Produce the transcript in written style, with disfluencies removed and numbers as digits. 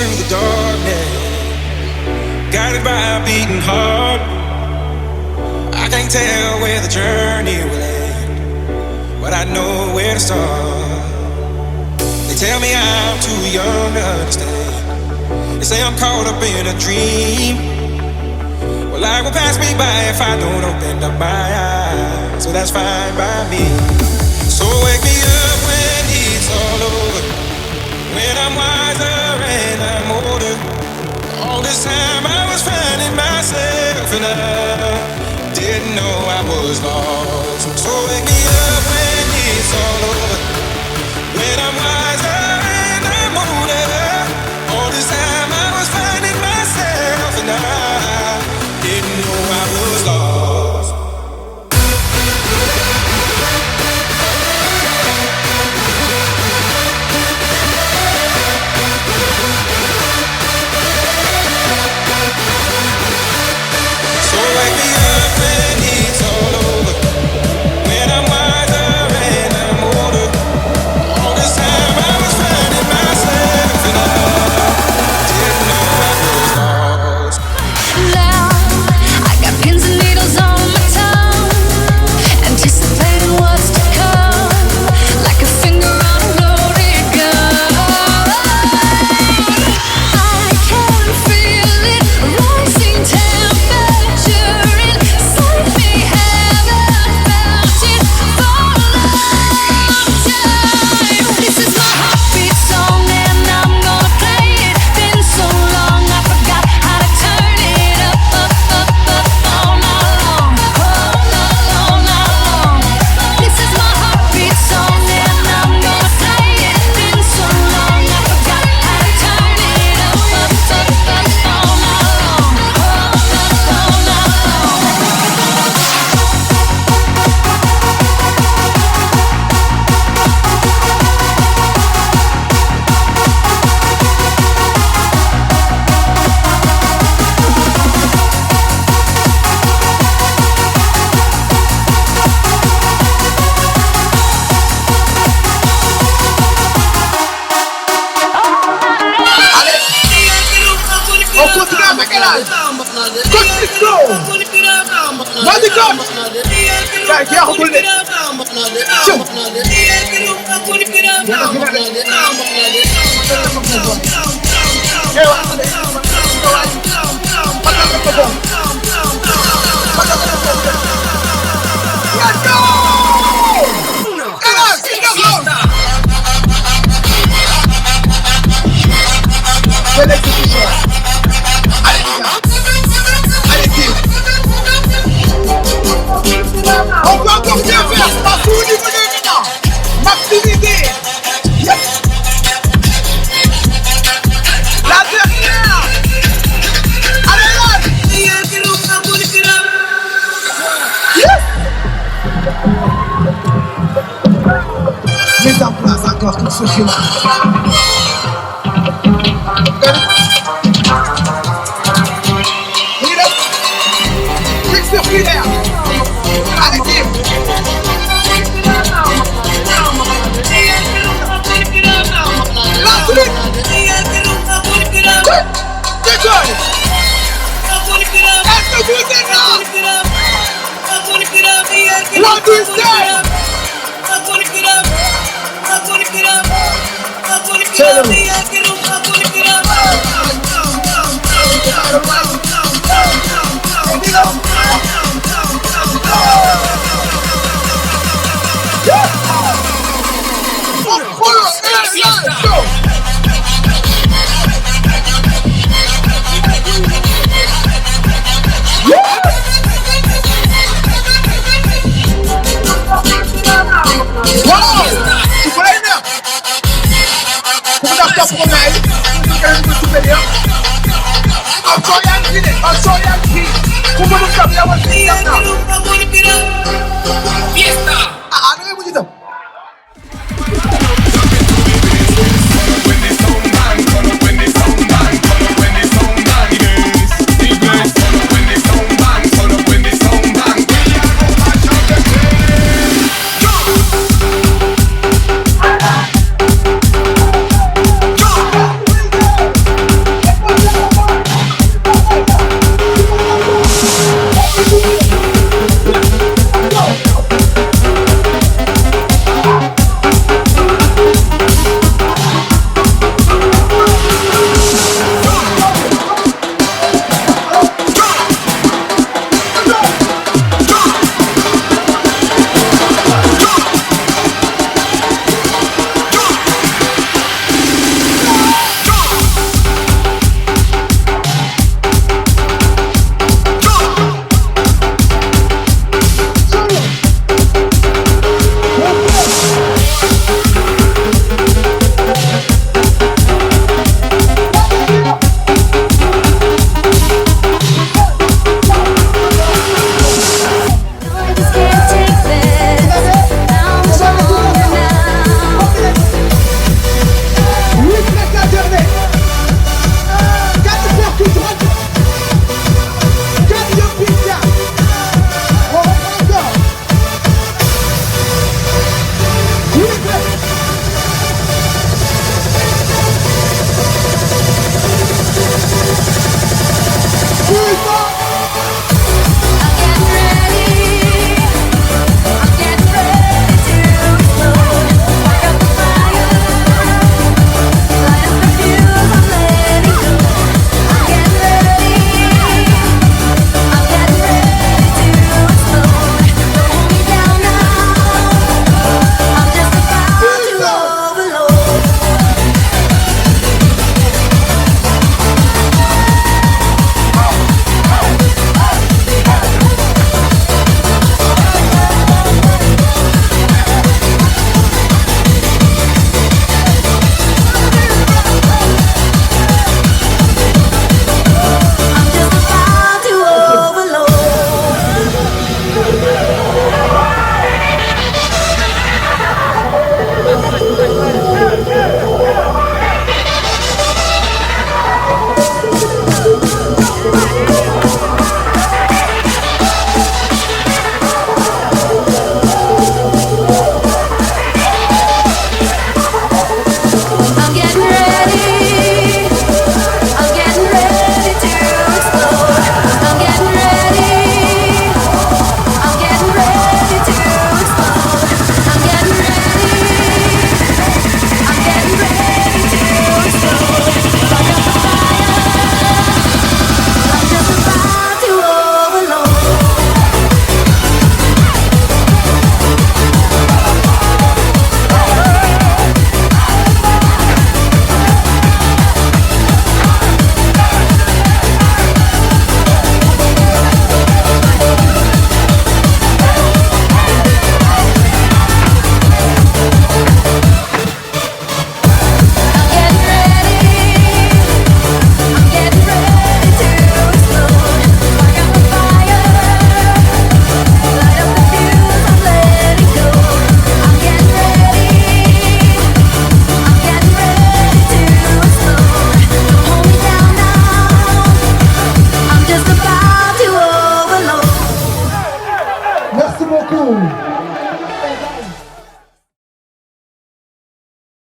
through the darkness, guided by a beating heart. I can't tell where the journey will end, but I know where to start. They tell me I'm too young to understand. They say I'm caught up in a dream. Well, life will pass me by if I don't open up my eyes, so that's fine by me. So wake me up when it's all over, when I'm wiser and I'm older. All this time I was finding myself and I didn't know I was lost. So wake me up when it's all over, when I'm wiser and I'm older. All this time I was finding myself and I didn't know I was lost. So wake me up when it's all over, when I'm wiser and I'm older. All this time I was finding myself and I didn't know I was lost. Now I got pins and needles on my tongue, anticipating what's to come, like a finger on a loaded gun. I can feel it rising temperature inside me. Haven't felt it for a long time. This is my heartbeat song and I'm gonna play it. Been so long I forgot how to turn it up, all night long, all night long. This is my heartbeat song and I'm gonna play it. Been so long I forgot how to turn it up, all night long, all On continue avec elle. Continue. Bodycombat. Kijk, ja, goed. Zo. Let's go! On peut encore bien faire, c'est pas tout au niveau de maintenant. Maximiser. Yes. La dernière. Allez là. Yes. Mets en place encore tout ce chemin. Circulaire. Allez, Thiam. La suite. Décolle. Est-ce que vous êtes là? What do you say?